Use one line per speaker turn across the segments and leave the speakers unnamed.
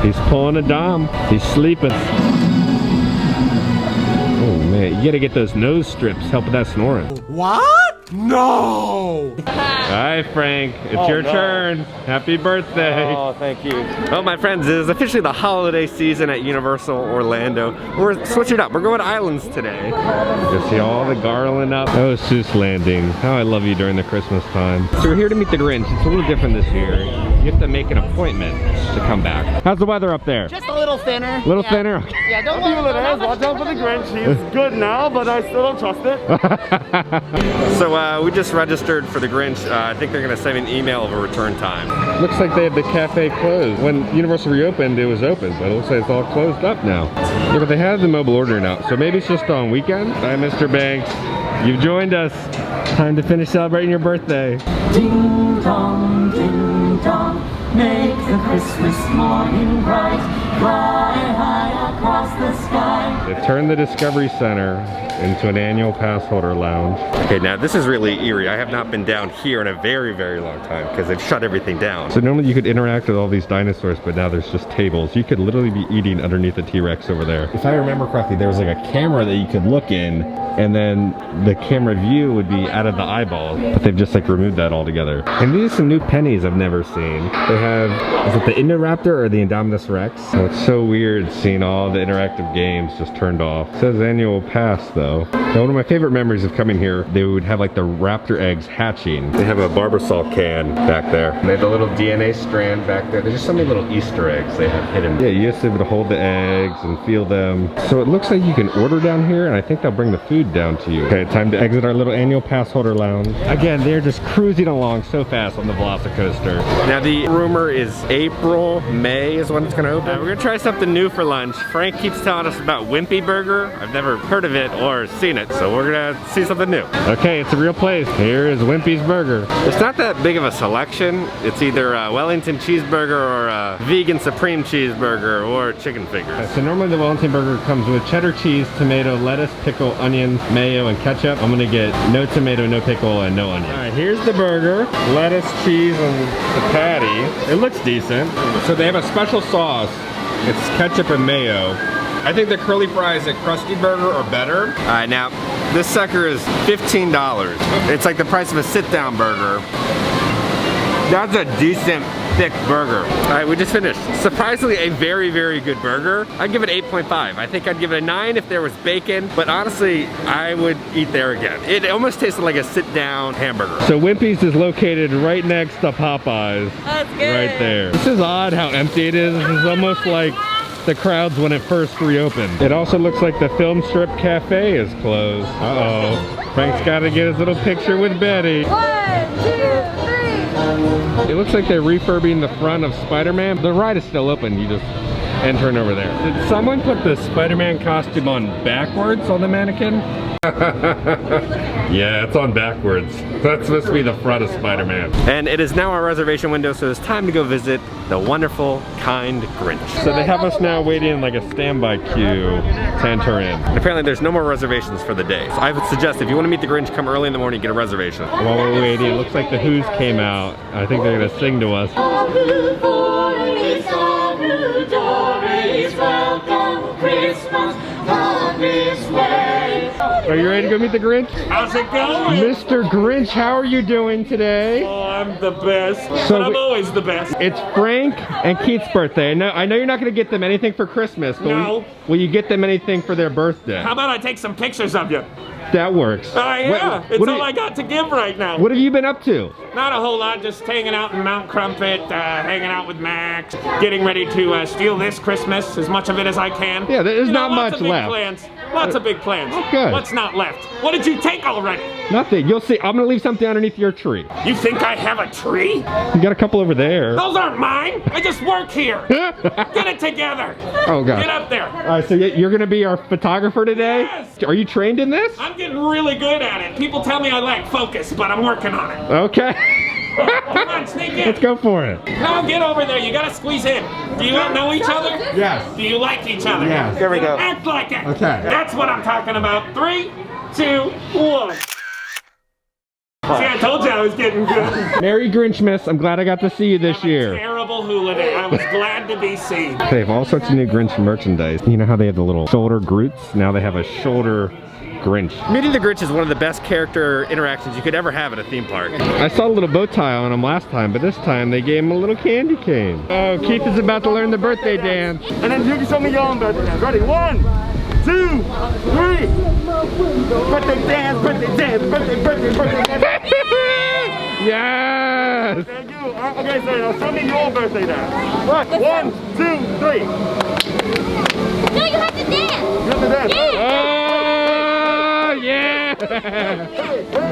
He's pulling a dom. He's sleeping. Oh man, you gotta get those nose strips. Help with that snoring.
What? No!
Hi Frank, it's your turn. Happy birthday.
Oh, thank you.
Well, my friends, it is officially the holiday season at Universal Orlando. We're switching up. We're going to Islands today. You see all the garland up. Oh, Seuss Landing. How I love you during the Christmas time. So we're here to meet the Grinch. It's a little different this year. You have to make an appointment to come back. How's the weather up there?
Just a little thinner.
A little thinner? Okay.
Yeah, don't
Feel it is. Watch out for the Grinch. He's good now, but I still don't trust it.
So we just registered for the Grinch. I think they're going to send me an email of a return time. Looks like they have the cafe closed. When Universal reopened, it was open, but it looks like it's all closed up now. Yeah, but they have the mobile ordering out, so maybe it's just on weekends. Hi, Mr. Banks. You've joined us. Time to finish celebrating your birthday.
Ding dong, make the Christmas morning bright. Fly high across the sky.
They've turned the Discovery Center into an annual pass holder lounge. Okay, now this is really eerie. I have not been down here in a very, very long time because they've shut everything down. So normally you could interact with all these dinosaurs, but now there's just tables. You could literally be eating underneath the T-Rex over there. If I remember correctly, there was like a camera that you could look in, and then the camera view would be out of the eyeballs, but they've just like removed that altogether. And these are some new pennies I've never seen. They have, is it the Indoraptor or the Indominus Rex? Oh, it's so weird seeing all the interactive games just turned off. It says annual pass though. Now, one of my favorite memories of coming here, they would have like the raptor eggs hatching. They have a Barbasol can back there. They have the little DNA strand back there. There's just so many little Easter eggs they have hidden. Yeah, you used to be able to hold the eggs and feel them. So it looks like you can order down here, and I think they'll bring the food down to you. Okay, time to exit our little annual pass holder lounge. Again, they're just cruising along so fast on the Velocicoaster. Now the rumor is April, May is when it's gonna open. We're gonna try something new for lunch. Frank keeps telling us about Wimpy Burger. I've never heard of it or seen it, so we're gonna see something new. Okay, it's a real place. Here is Wimpy's Burger. It's not that big of a selection. It's either a Wellington cheeseburger or a vegan supreme cheeseburger or chicken fingers. So normally the Wellington burger comes with cheddar cheese, tomato, lettuce, pickle, onion, mayo, and ketchup. I'm gonna get no tomato, no pickle, and no onion. All right, here's the burger. Lettuce, cheese, and the patty. It looks decent. So they have a special sauce. It's ketchup and mayo. I think the curly fries at Krusty Burger are better. All right, now, this sucker is $15. It's like the price of a sit-down burger. That's a decent, thick burger. All right, we just finished. Surprisingly, a very, very good burger. I'd give it 8.5. I think I'd give it a 9 if there was bacon, but honestly, I would eat there again. It almost tasted like a sit-down hamburger. So Wimpy's is located right next to Popeyes.
That's good.
Right there. This is odd how empty it is. This is almost like the crowds when it first reopened. It also looks like the Film Strip Cafe is closed. Uh-oh. Frank's got to get his little picture with Betty.
1, 2, 3.
It looks like they're refurbing the front of Spider-Man. The ride is still open. You just entering over there. Did someone put the Spider-Man costume on backwards on the mannequin? Yeah, it's on backwards. That's supposed to be the front of Spider-Man. And it is now our reservation window, so it's time to go visit the wonderful, kind Grinch. So they have us now waiting in like a standby queue to enter in. And apparently there's no more reservations for the day. So I would suggest if you want to meet the Grinch, come early in the morning, get a reservation. While we're waiting, it looks like the Who's came out. I think they're gonna sing to us.
Welcome Christmas, come this way.
Are you ready to go meet the Grinch?
How's it going?
Mr. Grinch, how are you doing today?
Oh, I'm the best.
So
but I'm always the best.
It's Frank and Keith's birthday. I know you're not going to get them anything for Christmas, but
No.
will you get them anything for their birthday?
How about I take some pictures of you?
That works.
Yeah, it's all I got to give right now.
What have you been up to?
Not a whole lot, just hanging out in Mount Crumpet, hanging out with Max, getting ready to steal this Christmas, as much of it as I can.
Yeah, there's not
lots
much
of big
left.
Plans. Lots of big plans.
Oh, good.
What's not left? What did you take already?
Nothing. You'll see. I'm going to leave something underneath your tree.
You think I have a tree?
You got a couple over there.
Those aren't mine. I just work here. Get it together.
Oh, God.
Get up there.
All right, so you're going to be our photographer today?
Yes.
Are you trained in this?
I'm getting really good at it. People tell me I lack focus, but I'm working on it.
Okay.
Come on, sneak in.
Let's go for it.
No, get over there. You gotta squeeze in. Do you know each other?
Yes.
Do you like each other?
Yes.
Here we go. Act like it.
Okay.
That's what I'm talking about. 3, 2, 1. See, I told you I was getting good.
Merry Grinchmas. I'm glad I got to see you this year.
Terrible hooligan. I was glad to be seen.
They have all sorts of new Grinch merchandise. You know how they have the little shoulder Groots? Now they have a shoulder Grinch. Meeting the Grinch is one of the best character interactions you could ever have at a theme park. I saw a little bow tie on him last time, but this time they gave him a little candy cane. Oh, Keith is about to learn the birthday dance.
And then you can show me your own birthday dance. Ready? 1, 2, 3. Birthday dance, birthday dance, birthday dance.
Yes!
Thank you. Okay, so now show me your birthday dance. Right, 1, 2, 3.
No, you have to dance.
You have to dance.
Oh, yeah!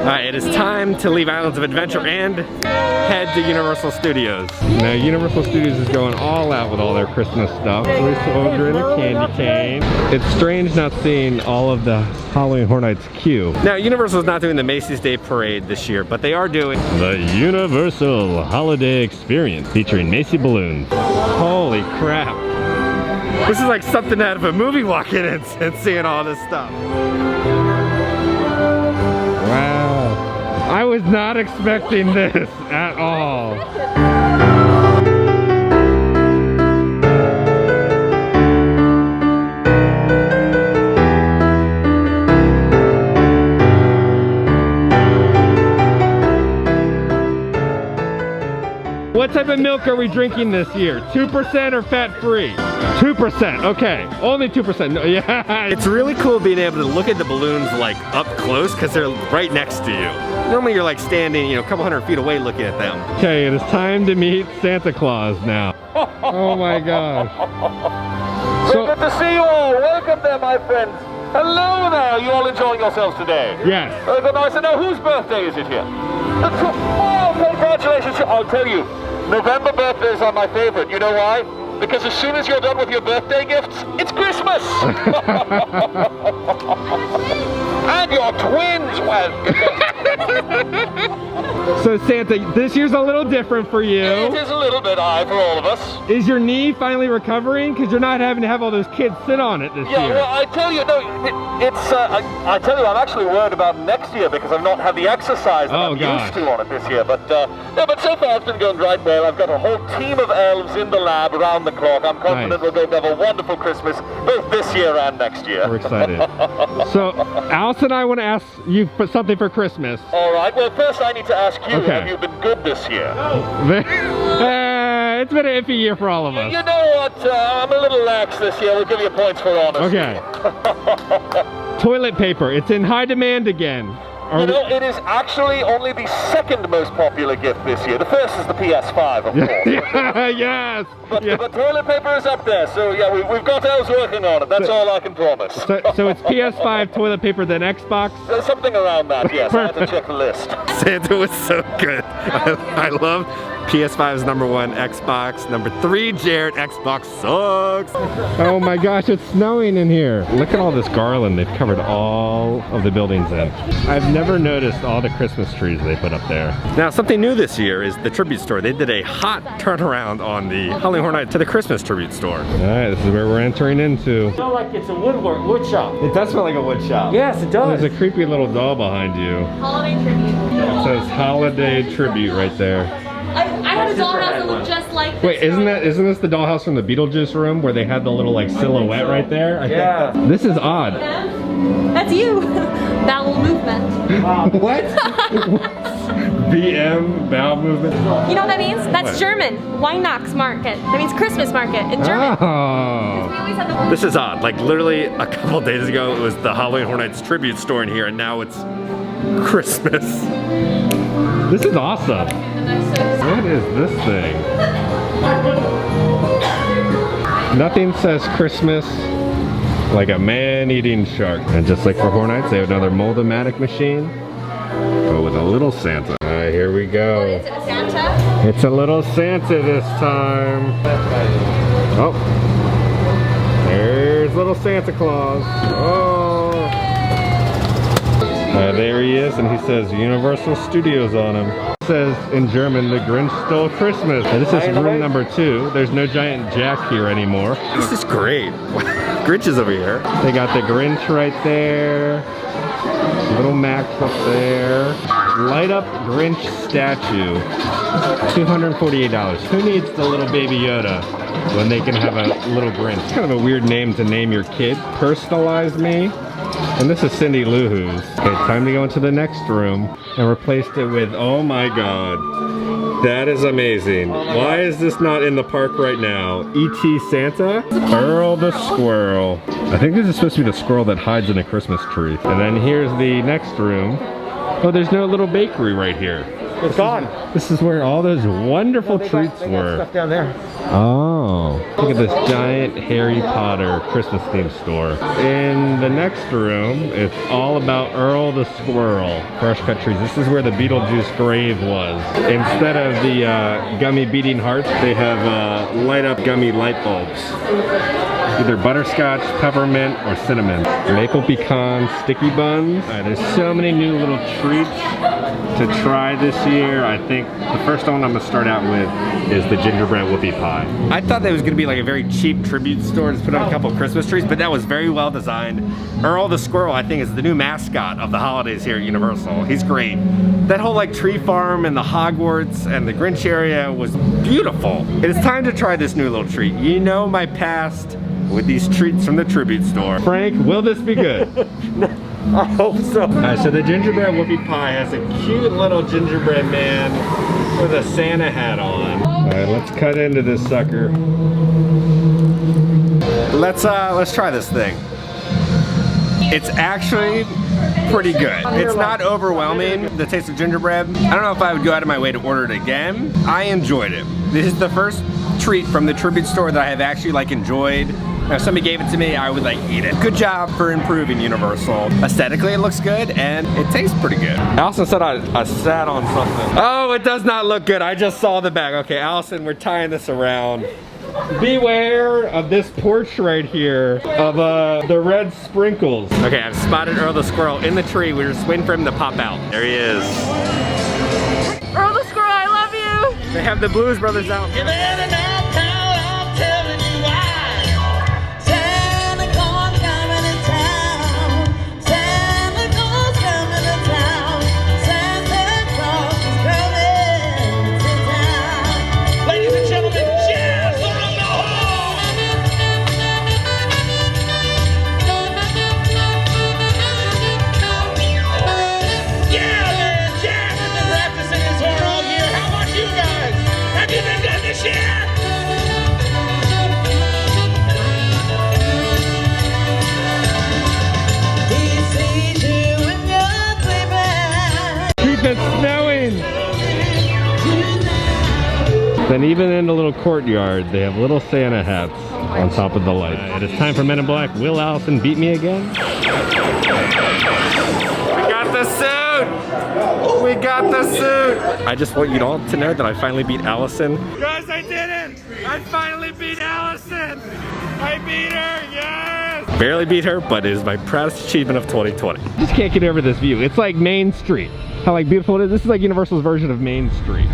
Alright, it is time to leave Islands of Adventure and head to Universal Studios. Now, Universal Studios is going all out with all their Christmas stuff. Toy Soldier and a candy cane. It's strange not seeing all of the Halloween Horror Nights queue. Now, Universal's not doing the Macy's Day Parade this year, but they are doing the Universal Holiday Experience featuring Macy balloons. Holy crap. This is like something out of a movie, walking in and seeing all this stuff. Wow. I was not expecting this at all. What type of milk are we drinking this year? 2% or fat-free? 2%, okay. Only 2%, no, yeah. It's really cool being able to look at the balloons like up close because they're right next to you. Normally you're like standing, you know, a couple hundred feet away looking at them. Okay, it is time to meet Santa Claus now. Oh my gosh.
So good to see you all. Welcome there, my friends. Hello there. You all enjoying yourselves today?
Yes.
Very nice. And now, whose birthday is it here? Oh, congratulations. I'll tell you, November birthdays are my favorite. You know why? Because as soon as you're done with your birthday gifts, it's Christmas. And your twins. Well,
So Santa, this year's a little different for you.
it is a little bit high for all of us.
Is your knee finally recovering? Because you're not having to have all those kids sit on it this
Yeah,
year.
well, I tell you, no, I tell you, I'm actually worried about next year because I've not had the exercise that I'm used to on it this year. But no, but so far it's been going right well. I've got a whole team of elves in the lab around the clock. I'm confident we're going to have a wonderful Christmas both this year and next year.
We're excited. So, Alice and I want to ask you for something for Christmas.
All right. Well, first I need to ask you:
Okay.
have you been good this year?
It's been an iffy year for all of us.
You know what? I'm a little lax this year. We'll give you points for honesty.
Okay. Toilet paper. It's in high demand again.
You know, it is actually only the second most popular gift this year. The first is the PS5, of course.
Yes.
But,
Yes.
but toilet paper is up there, so yeah, we've got elves working on it. That's all I can promise.
So it's PS5 toilet paper, then Xbox?
There's something around that, yes. I have to check the list.
Santa was so good. I love PS5 is #1, Xbox #3, Jared, Xbox sucks. Oh my gosh, it's snowing in here. Look at all this garland they've covered all of the buildings in. I've never noticed all the Christmas trees they put up there. Now, something new this year is the tribute store. They did a hot turnaround on the Halloween Horror Night to the Christmas tribute store. All right, this is where we're entering into.
I feel like it's a wood shop.
It does smell like a wood shop.
Yes, it does.
There's a creepy little doll behind you.
Holiday tribute.
It says Holiday Tribute right there.
I had a dollhouse that looked just like this.
Wait, isn't this the dollhouse from the Beetlejuice room where they had the little like silhouette right there? I think this is odd.
That's you. Bowel movement.
What? BM, bowel movement?
You know what that means? That's
What?
German. Weihnachtsmarket. That means Christmas market in German.
Oh.
We always have the
This is odd. Like literally a couple days ago it was the Halloween Horror Nights tribute store in here and now it's Christmas. This is awesome. What is this thing? Nothing says Christmas like a man-eating shark. And just like for Horror Nights, they have another Mold-O-Matic machine, but with a little Santa. All right, here we go.
Is it a Santa?
It's a little Santa this time. Oh, there's little Santa Claus. Oh. There he is, and he says Universal Studios on him. It says in German, the Grinch stole Christmas. And this is room #2. There's no giant Jack here anymore. This is great. Grinch is over here. They got the Grinch right there. Little Max up there. light up Grinch statue, $248. Who needs the little baby Yoda when they can have a little Grinch? It's kind of a weird name to name your kid. Personalize me. And this is Cindy Lou Who's. Okay, time to go into the next room and replaced it with, oh my god. That is amazing. Why is this not in the park right now? E.T. Santa? Earl the Squirrel. I think this is supposed to be the squirrel that hides in a Christmas tree. And then here's the next room. Oh, there's no little bakery right here.
It's gone.
This is where all those wonderful treats were.
Stuff down there.
Oh, look at this giant Harry Potter Christmas themed store. In the next room, it's all about Earl the Squirrel. Fresh cut trees. This is where the Beetlejuice grave was. Instead of the gummy beating hearts, they have light up gummy light bulbs. Either butterscotch, peppermint, or cinnamon. Maple pecan sticky buns. All right, there's so many new little treats to try this year. I think the first one I'm gonna start out with is the gingerbread whoopie pie. I thought that was gonna be like a very cheap tribute store to put up a couple Christmas trees, but that was very well designed. Earl the Squirrel, I think, is the new mascot of the holidays here at Universal. He's great. That whole like tree farm and the Hogwarts and the Grinch area was beautiful. It is time to try this new little treat. You know my past with these treats from the tribute store. Frank, will this be good?
I hope so.
Alright, so the gingerbread whoopie pie has a cute little gingerbread man with a Santa hat on. Alright, let's cut into this sucker. Let's try this thing. It's actually pretty good. It's not overwhelming, the taste of gingerbread. I don't know if I would go out of my way to order it again. I enjoyed it. This is the first treat from the tribute store that I have actually like enjoyed. Now, if somebody gave it to me, I would like eat it. Good job for improving Universal. Aesthetically, it looks good and it tastes pretty good. Allison said I sat on something. Oh, it does not look good. I just saw the bag. Okay, Allison, we're tying this around. Beware of this porch right here of the red sprinkles. Okay, I've spotted Earl the Squirrel in the tree. We're just waiting for him to pop out. There he is.
Earl the Squirrel, I love you.
They have the Blues Brothers out. It's snowing! Then even in the little courtyard, they have little Santa hats on top of the lights. It is time for Men in Black. Will Allison beat me again? We got the suit! We got the suit! I just want you all to know that I finally beat Allison. Guys, I did it! I finally beat Allison! I beat her, yes! Barely beat her, but it is my proudest achievement of 2020. Just can't get over this view. It's like Main Street. How like beautiful it is. This is like Universal's version of Main Street.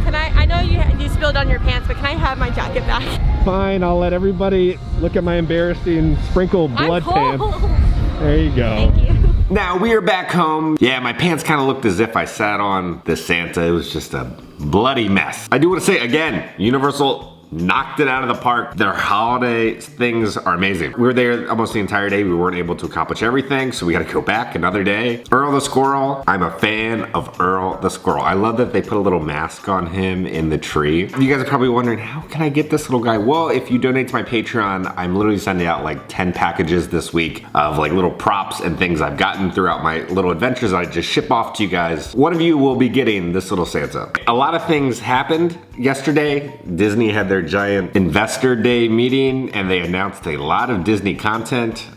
Can I know you spilled on your pants, but can I have my jacket back?
Fine, I'll let everybody look at my embarrassing sprinkled blood pants. There you go.
Thank you.
Now we are back home. Yeah, my pants kind of looked as if I sat on the Santa. It was just a bloody mess. I do want to say again, Universal knocked it out of the park. Their holiday things are amazing. We were there almost the entire day. We weren't able to accomplish everything, so we gotta go back another day. Earl the Squirrel, I'm a fan of Earl the Squirrel. I love that they put a little mask on him in the tree. You guys are probably wondering, how can I get this little guy? Well, if you donate to my Patreon, I'm literally sending out like 10 packages this week of like little props and things I've gotten throughout my little adventures that I just ship off to you guys. One of you will be getting this little Santa. A lot of things happened yesterday. Disney had their giant investor day meeting and they announced a lot of Disney content.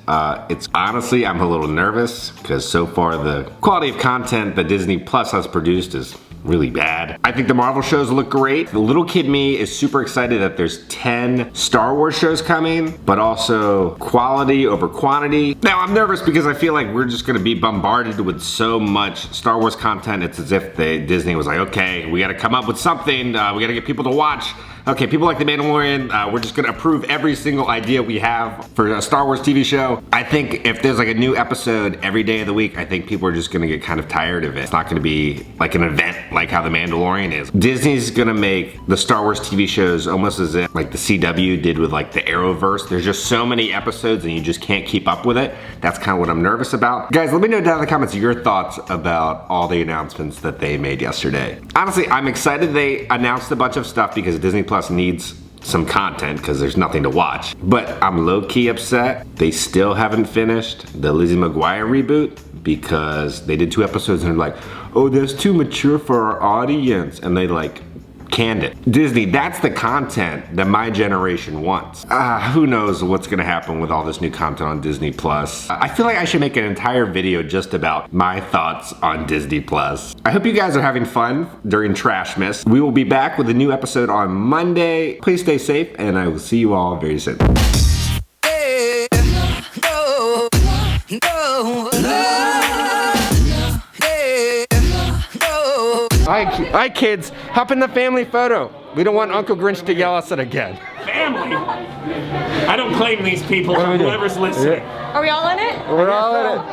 It's honestly, I'm a little nervous because so far the quality of content that Disney Plus has produced is really bad. I think the Marvel shows look great. The little kid me is super excited that there's 10 Star Wars shows coming, but also quality over quantity. Now I'm nervous because I feel like we're just gonna be bombarded with so much Star Wars content. It's as if Disney was like, okay, we gotta come up with something. We gotta get people to watch Okay, people like The Mandalorian, we're just gonna approve every single idea we have for a Star Wars TV show. I think if there's like a new episode every day of the week, I think people are just gonna get kind of tired of it. It's not gonna be like an event like how The Mandalorian is. Disney's gonna make the Star Wars TV shows almost as if like the CW did with like the Arrowverse. There's just so many episodes and you just can't keep up with it. That's kind of what I'm nervous about. Guys, let me know down in the comments your thoughts about all the announcements that they made yesterday. Honestly, I'm excited they announced a bunch of stuff because Disney Plus needs some content because there's nothing to watch. But I'm low-key upset they still haven't finished the Lizzie McGuire reboot because they did 2 episodes and they're like, oh, that's too mature for our audience. And they like canned it. Disney, that's the content that my generation wants. Who knows what's gonna happen with all this new content on Disney Plus. I feel like I should make an entire video just about my thoughts on Disney Plus. I hope you guys are having fun during Trashmas. We will be back with a new episode on Monday. Please stay safe and I will see you all very soon.
Hi kids, hop in the family photo. We don't want Uncle Grinch to yell us at again.
Family? I don't claim these people,
What are we doing?
whoever's listening.
Are we all in it?
We're all in it.